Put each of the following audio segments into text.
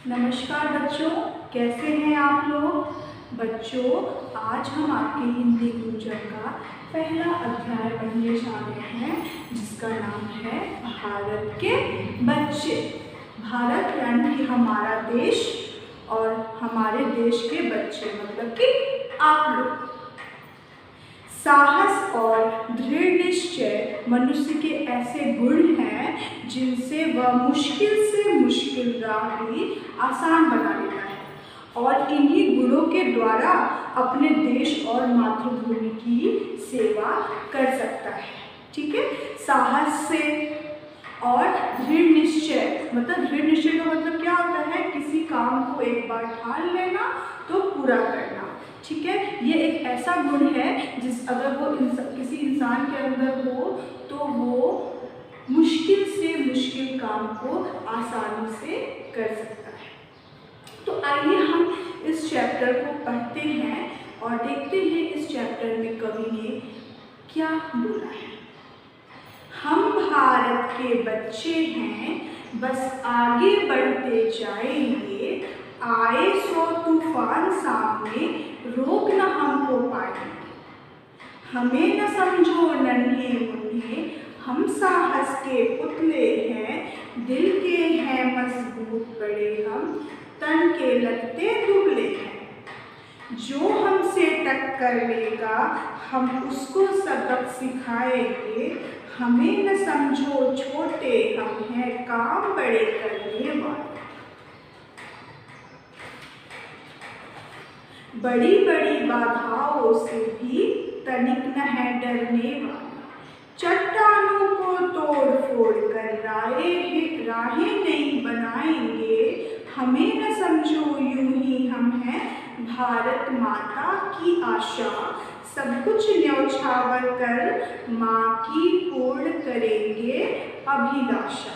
नमस्कार बच्चों, कैसे हैं आप लोग। बच्चों, आज हम आपके हिंदी गुंजन का पहला अध्याय पढ़ने जा रहे हैं, जिसका नाम है भारत के बच्चे। भारत यानी कि हमारा देश और हमारे देश के बच्चे मतलब कि आप लोग। साहस और दृढ़ निश्चय मनुष्य के ऐसे गुण हैं जिनसे वह मुश्किल से मुश्किल राह भी आसान बना लेता है और इन्हीं गुणों के द्वारा अपने देश और मातृभूमि की सेवा कर सकता है। ठीक है, साहस से और दृढ़ निश्चय दृढ़ निश्चय का मतलब क्या होता है, किसी काम को एक बार ठान लेना तो पूरा करना। ठीक है, ये एक ऐसा गुण है जिस अगर वो किसी इंसान के अंदर हो तो वो मुश्किल से मुश्किल काम को आसानी से कर सकता है। तो आइए हम इस चैप्टर को पढ़ते हैं और देखते हैं इस चैप्टर में कवि ने क्या बोला है। हम भारत के बच्चे हैं, बस आगे बढ़ते जाएंगे, आए सौ तूफान सामने रोक न हमको पाएंगे। हमें न समझो नन्हे मुन्ने, हम साहस के पुतले हैं, दिल के हैं मजबूत बड़े हम, तन के लगते दुबले हैं। जो हमसे टक्कर लेगा हम उसको सबक सिखाएंगे, हमें न समझो छोटे हम हैं काम बड़े करने वाले। बड़ी बड़ी बाधाओं से भी तनिक न है डरने वाला, चट्टानों को तोड़ फोड़ कर राहें नहीं बनाएंगे, हमें न समझो यूं ही हम हैं भारत माता की आशा, सब कुछ न्यौछावर कर माँ की पूर्ण करेंगे अभिलाषा।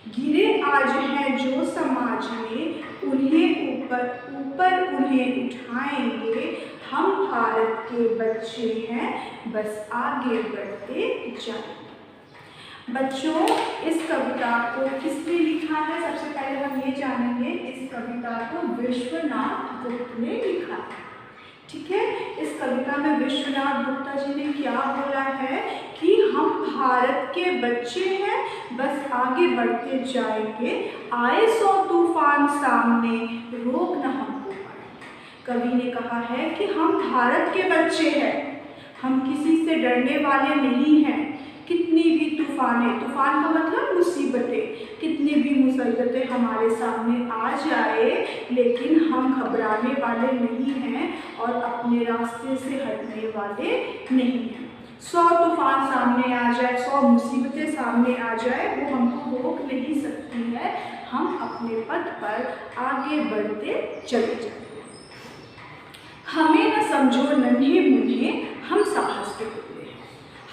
गिरे आज हैं जो समाज में उन्हें ऊपर उन्हें उठाएंगे, हम भारत के बच्चे हैं, बस आगे बढ़ते जाएंगे। बच्चों, इस कविता को किसने लिखा है, सबसे पहले हम ये जानेंगे। इस कविता को विश्वनाथ गुप्त ने लिखा है। ठीक है, इस कविता में विश्वनाथ गुप्ता जी ने क्या बोला है कि हम भारत के बच्चे हैं, बस आगे बढ़ते जाएंगे, आए सौ तूफान सामने रोक न हमको पाएंगे। कवि ने कहा है कि हम भारत के बच्चे हैं, हम किसी से डरने वाले नहीं हैं। कितनी भी तूफान का मतलब मुसीबतें, कितनी भी मुसीबतें हमारे सामने आ जाए, लेकिन हम घबराने वाले नहीं हैं और अपने रास्ते से हटने वाले नहीं हैं। 100 तूफान सामने आ जाए, 100 मुसीबतें सामने आ जाए, वो हमको रोक नहीं सकती है। हम अपने पथ पर आगे बढ़ते चले जाएं। हमें न समझो नन्हे मुन्ने, हम साहस के पुतले हैं।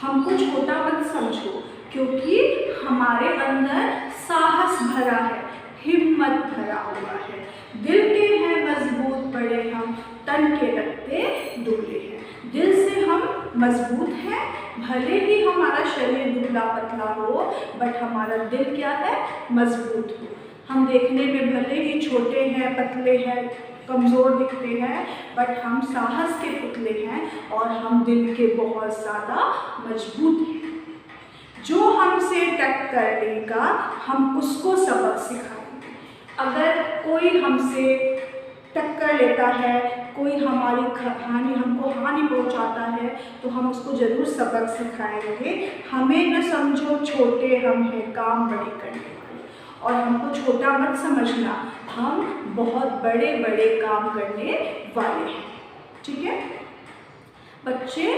हमको छोटा मत समझो, क्योंकि हमारे अंदर साहस भरा है, हिम्मत भरा हुआ है। दिल के हैं मजबूत बड़े हम, तन के लगते दुबले हैं। दिल से हम मजबूत हैं, भले ही हमारा शरीर दुबला पतला हो, बट हमारा दिल क्या है, मजबूत हो। हम देखने में भले ही छोटे हैं, पतले हैं, कमज़ोर दिखते हैं, बट हम साहस के पुतले हैं और हम दिल के बहुत ज़्यादा मजबूत हैं। जो हमसे टक्कर लेगा हम उसको सबक सिखाएंगे। अगर कोई हमसे टक्कर लेता है, कोई हमको हानि पहुंचाता है, तो हम उसको ज़रूर सबक सिखाएंगे। हमें न समझो छोटे हम हैं काम बड़े करने वाले, और हमको छोटा मत समझना, हम बहुत बड़े बड़े काम करने वाले हैं। ठीक है बच्चे,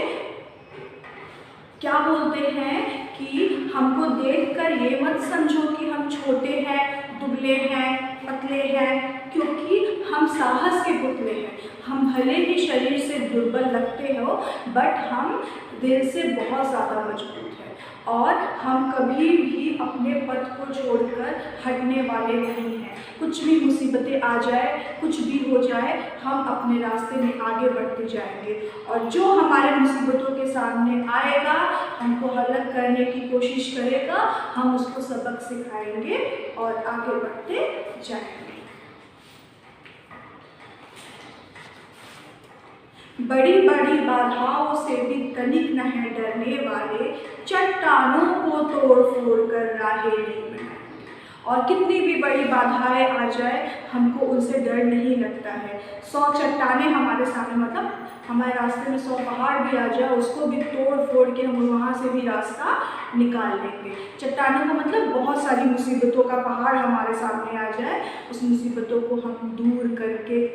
क्या बोलते हैं कि हमको देखकर ये मत समझो कि हम छोटे हैं, दुबले हैं, पतले हैं, क्योंकि हम साहस के पुतले हैं। हम भले ही शरीर से दुर्बल लगते हो, बट हम दिल से बहुत ज़्यादा मजबूत हैं और हम कभी भी अपने पथ को छोड़कर हटने वाले नहीं हैं। कुछ भी मुसीबतें आ जाए, कुछ भी हो जाए, हम अपने रास्ते में आगे बढ़ते जाएंगे और जो हमारे मुसीबतों के सामने आएगा, हमको हल करने की कोशिश करेगा, हम उसको सबक सिखाएंगे और आगे बढ़ते जाएंगे। बड़ी बड़ी बाधाओं से भी तनिक न है डरने वाले, चट्टानों को तोड़ फोड़ कर राहें नहीं बनाएंगे। और कितनी भी बड़ी बाधाएं आ जाए हमको उनसे डर नहीं लगता है। 100 चट्टानें हमारे सामने, मतलब हमारे रास्ते में 100 पहाड़ भी आ जाए उसको भी तोड़ फोड़ के हम वहाँ से भी रास्ता निकाल लेंगे। चट्टानों का मतलब बहुत सारी मुसीबतों का पहाड़ हमारे सामने आ जाए, उस मुसीबतों को हम दूर करके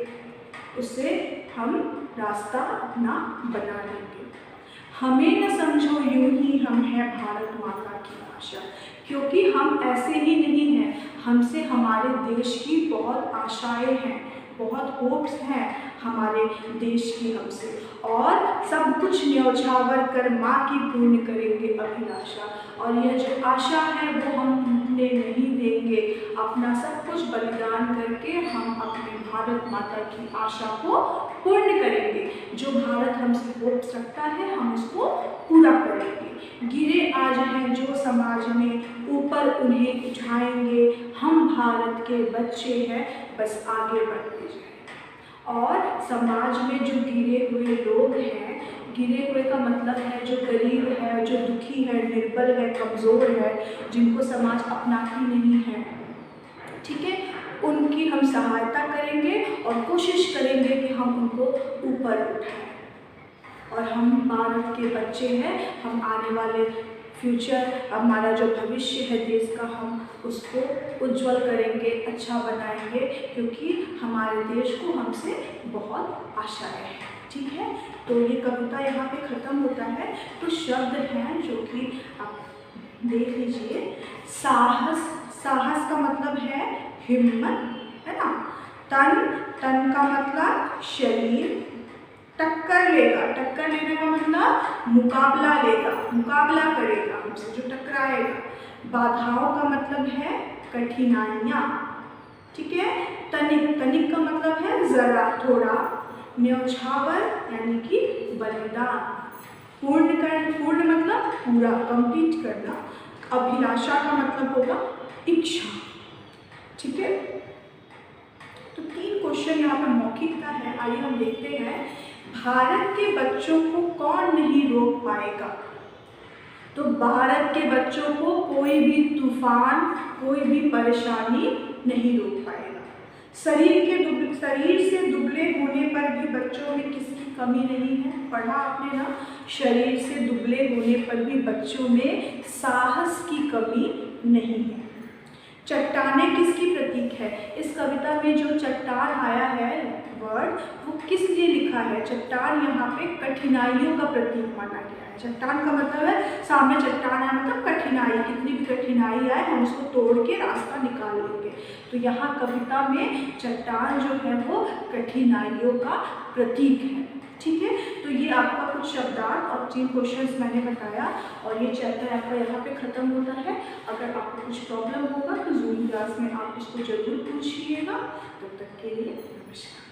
उससे हम रास्ता अपना बना लेंगे। हमें न समझो यूं ही हम हैं भारत माता की आशा, क्योंकि हम ऐसे ही नहीं हैं, हमसे हमारे देश की बहुत आशाएं हैं, बहुत होप्स हैं हमारे देश की हमसे, और सब कुछ न्यौछावर कर माँ की पूर्ण करेंगे अभिलाषा। और यह जो आशा है वो हम टूटने नहीं देंगे, अपना सब कुछ बलिदान करके हम अपने भारत माता की आशा को पूर्ण करेंगे। जो भारत हमसे होप्स रखता है हम उसको पूरा करेंगे। गिरे आज हैं जो समाज में, ऊपर उन्हें उठाएंगे, हम भारत के बच्चे हैं बस आगे बढ़ते जाएं। और समाज में जो गिरे हुए लोग हैं, गिरे हुए का मतलब है जो गरीब है, जो दुखी है, निर्बल है, कमज़ोर है, जिनको समाज अपनाती नहीं है, ठीक है, उनकी हम सहायता करेंगे और कोशिश करेंगे कि हम उनको ऊपर उठाएं। और हम भारत के बच्चे हैं, हम आने वाले फ्यूचर, हमारा जो भविष्य है देश का, हम उसको उज्जवल करेंगे, अच्छा बनाएंगे, क्योंकि हमारे देश को हमसे बहुत आशाएं हैं। ठीक है, तो ये कविता यहाँ पे ख़त्म होता है। कुछ शब्द हैं जो कि आप देख लीजिए। साहस, साहस का मतलब है हिम्मत, है ना। तन, तन का मतलब शरीर। टक्कर लेगा, टक्कर लेने का मतलब मुकाबला लेगा, मुकाबला करेगा हमसे, जो टकराएगा। बाधाओं का मतलब है कठिनाइयाँ, ठीक है। तनिक, तनिक का मतलब है जरा, थोड़ा। न्यौछावर यानी कि बलिदान। पूर्ण कर, पूर्ण मतलब पूरा, कंप्लीट करना। अभिलाषा का मतलब होगा इच्छा, ठीक है। तो 3 क्वेश्चन यहाँ पे मौखिक का है, आइए हम देखते हैं। भारत के बच्चों को कौन नहीं रोक पाएगा? तो भारत के बच्चों को कोई भी तूफान, कोई भी परेशानी नहीं रोक पाएगा। शरीर से दुबले होने पर भी बच्चों में किसकी कमी नहीं है? पढ़ा आपने ना, शरीर से दुबले होने पर भी बच्चों में साहस की कमी नहीं है। चट्टानें किसकी प्रतीक है? इस कविता में जो चट्टान आया है वर्ड, वो किस लिए लिखा है? चट्टान यहाँ पे कठिनाइयों का प्रतीक माना गया है। चट्टान का मतलब है सामने चट्टान है, मतलब कठिनाई, कितनी भी कठिनाई आए हम उसको तोड़ के रास्ता निकाल लेंगे। तो यहाँ कविता में चट्टान जो है वो कठिनाइयों का प्रतीक है, ठीक है। तो ये आपका कुछ शब्दार्थ और 3 क्वेश्चंस मैंने बताया, और ये चैप्टर आपका यहाँ पे ख़त्म होता है। अगर आपको कुछ प्रॉब्लम होगा तो जूम क्लास में आप इसको जरूर पूछिएगा। तब तक के लिए नमस्कार।